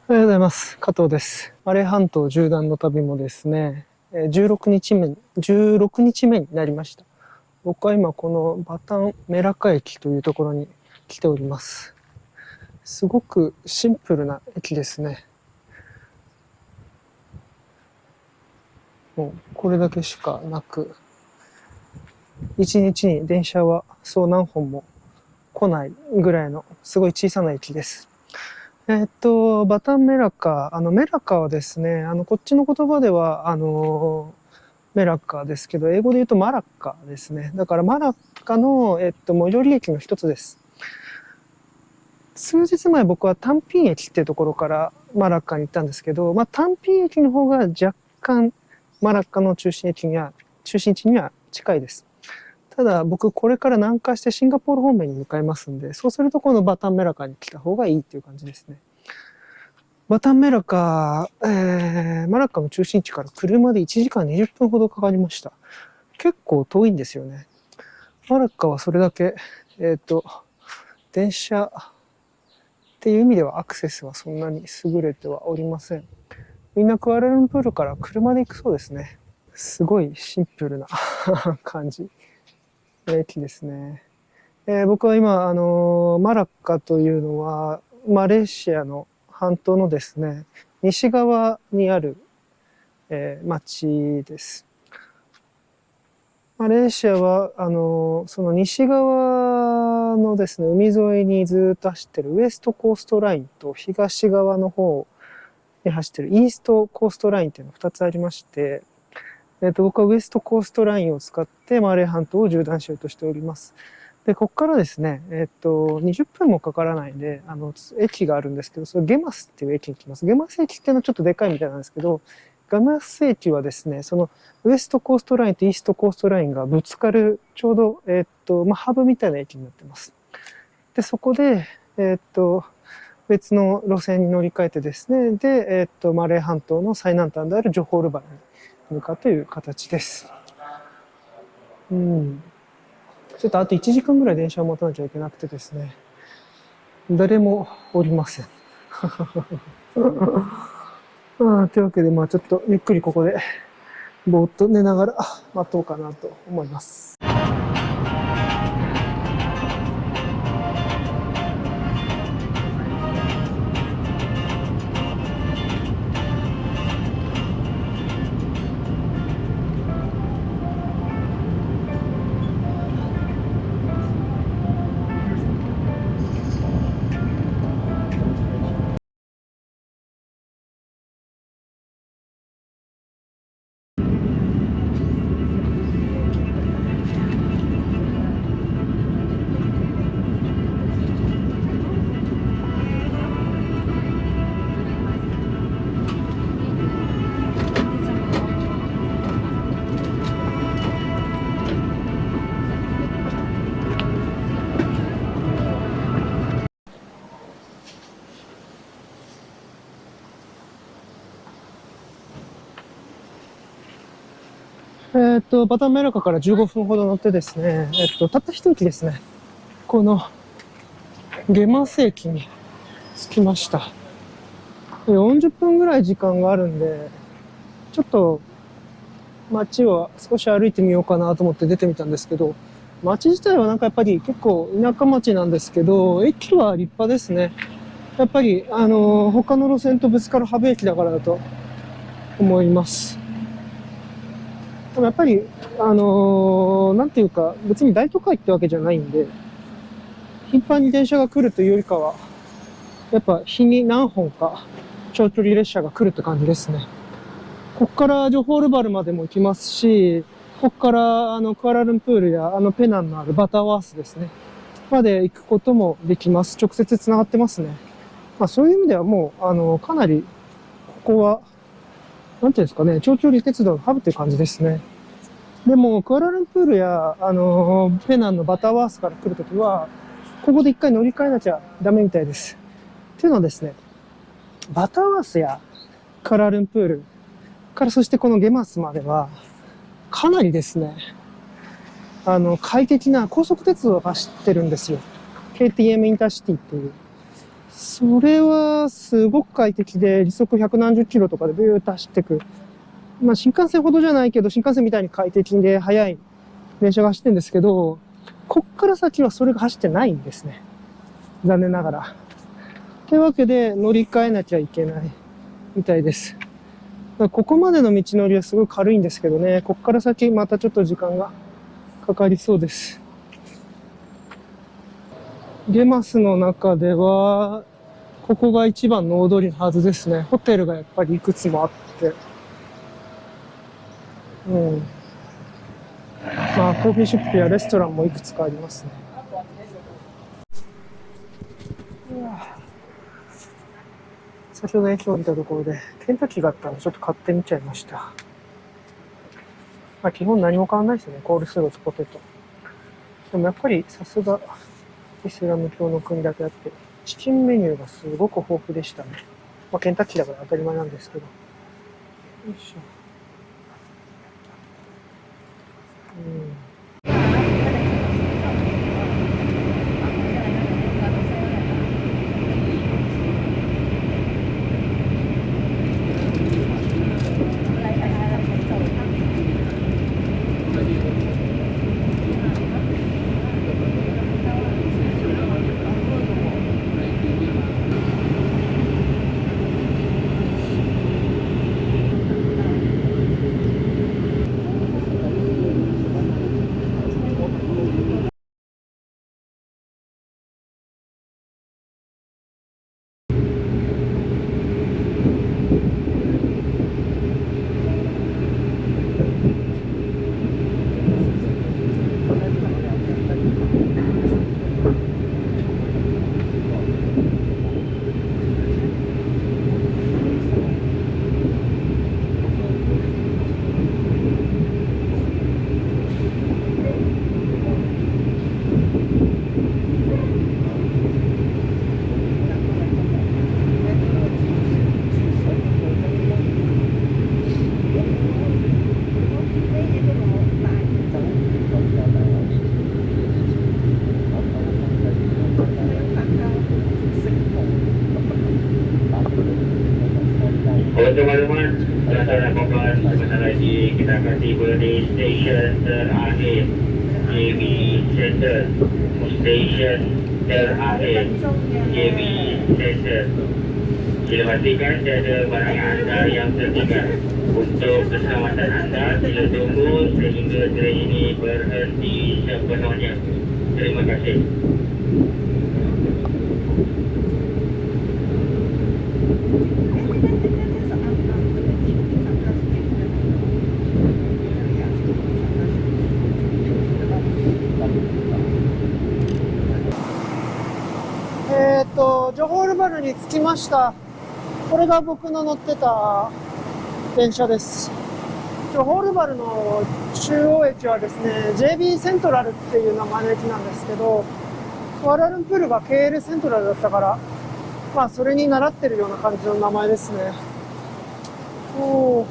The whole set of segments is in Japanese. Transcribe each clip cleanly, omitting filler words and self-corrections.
おはようございます。加藤です。マレー半島縦断の旅もですね、16日目になりました。僕は今このバタンメラカ駅というところに来ております。すごくシンプルな駅ですね。もうこれだけしかなく、一日に電車はそう何本も来ないぐらいのすごい小さな駅です。バタンメラカ、メラカはですね、こっちの言葉では、メラッカですけど、英語で言うとマラッカですね。だからマラッカの、最寄り駅の一つです。数日前僕はタンピン駅っていうところからマラッカに行ったんですけど、タンピン駅の方が若干マラッカの中心地には近いです。ただ僕これから南下してシンガポール方面に向かいますんで、そうするとこのバタンメラカに来た方がいいっていう感じですね。バタンメラカ、マラッカの中心地から車で1時間20分ほどかかりました。結構遠いんですよね。マラッカはそれだけ、電車っていう意味ではアクセスはそんなに優れてはおりません。みんなクアラルンプールから車で行くそうですね。すごいシンプルな感じの駅ですね。僕は今、マラッカというのは、マレーシアの半島のですね、西側にある、町です。マレーシアは、その西側のですね、海沿いにずっと走ってるウエストコーストラインと東側の方に走ってるイーストコーストラインっていうのが2つありまして、僕はウエストコーストラインを使ってマレー半島を縦断しようとしております。で、ここからですね、20分もかからないんで、駅があるんですけど、それゲマスっていう駅に来ます。ゲマス駅っていうのはちょっとでかいみたいなんですけど、ゲマス駅はですね、そのウエストコーストラインとイーストコーストラインがぶつかる、ちょうど、ハブみたいな駅になってます。で、そこで、別の路線に乗り換えてですね、で、マレー半島の最南端であるジョホールバルに向かうという形です。うん。ちょっとあと1時間ぐらい電車を待たなきゃいけなくてですね、誰もおりません。というわけで、ちょっとゆっくりここでぼーっと寝ながら待とうかなと思います。バタンメラカから15分ほど乗ってですね、たった一駅ですね。このゲマス駅に着きました。40分ぐらい時間があるんで、ちょっと街を少し歩いてみようかなと思って出てみたんですけど、街自体はなんかやっぱり結構田舎町なんですけど、駅は立派ですね。やっぱり、他の路線とぶつかるハブ駅だからだと思います。でもやっぱり、なんていうか、別に大都会ってわけじゃないんで、頻繁に電車が来るというよりかは、やっぱ日に何本か長距離列車が来るって感じですね。こっからジョホールバルまでも行きますし、こっからクアラルンプールやペナンのあるバターワースですね。まで行くこともできます。直接繋がってますね。そういう意味ではもう、かなり、ここは、なんていうんですかね、長距離鉄道のハブっていう感じですね。でも、クアラルンプールや、ペナンのバターワースから来るときは、ここで一回乗り換えなきゃダメみたいです。っていうのはですね、バターワースやクアラルンプールからそしてこのゲマスまでは、かなりですね、快適な高速鉄道が走ってるんですよ。KTM インターシティっていう。それはすごく快適で、時速百何十キロとかでビューッと走ってく。まあ新幹線ほどじゃないけど、新幹線みたいに快適で速い電車が走ってるんですけど、こっから先はそれが走ってないんですね。残念ながら。というわけで乗り換えなきゃいけないみたいです。ここまでの道のりはすごい軽いんですけどね、こっから先またちょっと時間がかかりそうです。ゲマスの中では、ここが一番の大通りのはずですね。ホテルがやっぱりいくつもあって。うん。まあ、コーヒーショップやレストランもいくつかありますね。先ほど駅を見たところで、ケンタッキーがあったのでちょっと買ってみちゃいました。まあ、基本何も変わんないですよね。コールスローとポテト。でもやっぱりさすがイスラム教の国だけあって、チキンメニューがすごく豊富でしたね。まあ、ケンタッキーだから当たり前なんですけど。よいしょ。うん。Teman-teman, saudara kawan, sebentar lagi kita akan tiba di stesen terakhir JB Center. Stesen terakhir JB Center. Sila pastikan tiada barang anda yang tertinggal. Untuk keselamatan anda, sila tunggu sehingga tren ini berhenti sepenuhnya. Terima kasih.ジョホールバルに着きました。これが僕の乗ってた電車です。ジョホールバルの中央駅はですね、JB セントラルっていう名前の駅なんですけど、クアラルンプールが KL セントラルだったから、まあそれに習ってるような感じの名前ですね。おー。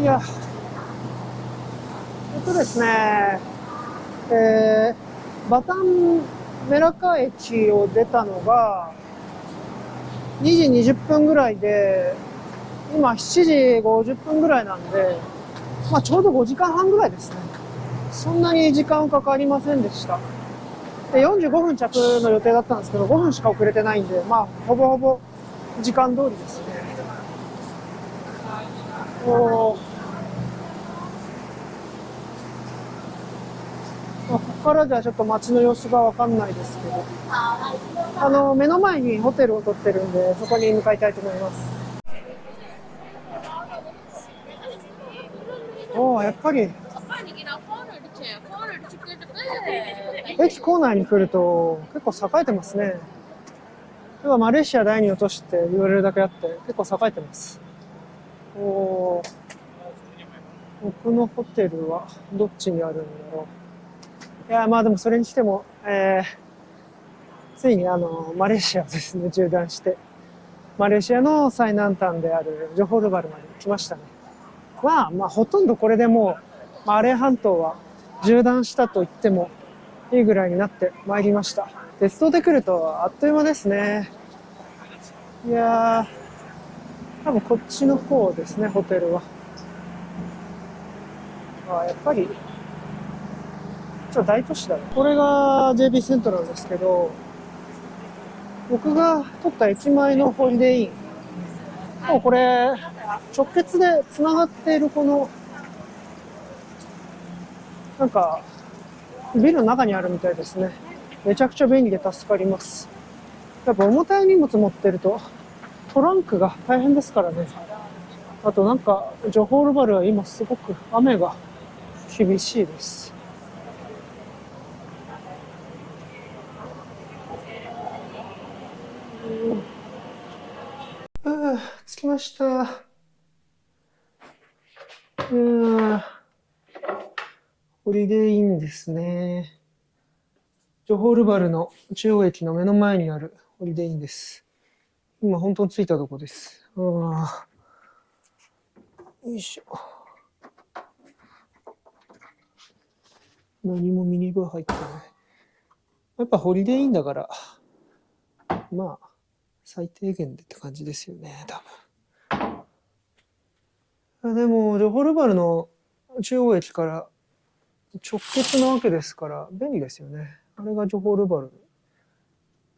いや、ですね、バタンメラカ駅を出たのが2時20分ぐらいで、今7時50分ぐらいなんで、まあちょうど5時間半ぐらいですね。そんなに時間かかりませんでした。で、45分着の予定だったんですけど、5分しか遅れてないんで、まあほぼほぼ時間通りですね。ここからじゃちょっと街の様子がわかんないですけど、目の前にホテルを取ってるんで、そこに向かいたいと思います。おー、やっぱり駅構内に来ると結構栄えてますね。今マレーシア第二の都市って言われるだけあって結構栄えてます。おー、僕のホテルはどっちにあるんだろう。いや、まあでもそれにしても、ついにマレーシアをですね、縦断して、マレーシアの最南端であるジョホールバルまで来ましたね。まあほとんどこれでもうマレー半島は縦断したと言ってもいいぐらいになってまいりました。鉄道で来るとあっという間ですね。いやー、多分こっちの方ですね、ホテルは。やっぱり大都市だね。これが JB セントラルですけど、僕が撮った駅前のホリデーイン。もうこれ、直結で繋がっているこの、なんか、ビルの中にあるみたいですね。めちゃくちゃ便利で助かります。やっぱ重たい荷物持ってると、トランクが大変ですからね。あとなんか、ジョホールバルは今すごく雨が厳しいです。着きました。ホリデーインですね。ジョホールバルの中央駅の目の前にあるホリデーインです。今本当に着いたとこです。よいしょ。何もミニバー入ってない。やっぱホリデーインだから、まあ、最低限でって感じですよね、多分。でも、ジョホールバルの中央駅から直結なわけですから、便利ですよね。あれがジョホールバルの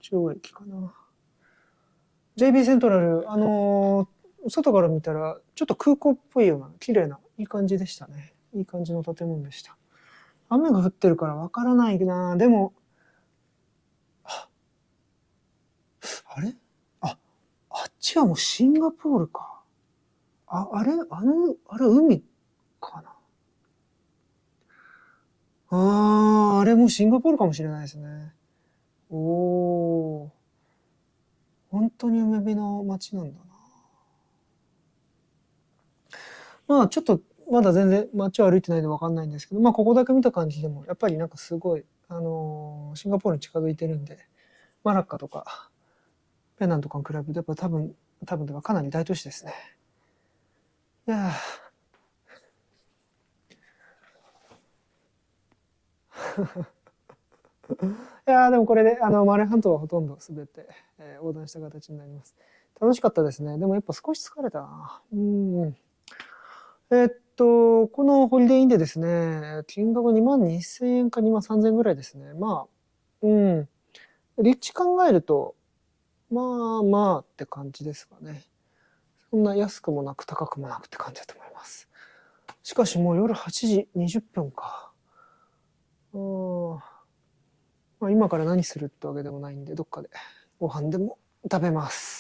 中央駅かな。JB セントラル、外から見たら、ちょっと空港っぽいような、綺麗な、いい感じでしたね。いい感じの建物でした。雨が降ってるからわからないな。でも、あれあっちはもうシンガポールか。あれ海かな。あれもシンガポールかもしれないですね。おー。本当に海辺の街なんだな。まあちょっとまだ全然街を歩いてないんでわかんないんですけど、まあここだけ見た感じでもやっぱりなんかすごい、シンガポールに近づいてるんで、マラッカとかペナンとかに比べてやっぱ多分ではかなり大都市ですね。いやでもこれでマレー半島はほとんど全て、横断した形になります。楽しかったですね。でもやっぱ少し疲れたな。このホリデーインでですね、金額22,000円か23,000円ぐらいですね。まあ、立地考えると、まあまあって感じですかね。そんな安くもなく高くもなくって感じだと思います。しかしもう夜8時20分か。まあ、今から何するってわけでもないんで、どっかでご飯でも食べます。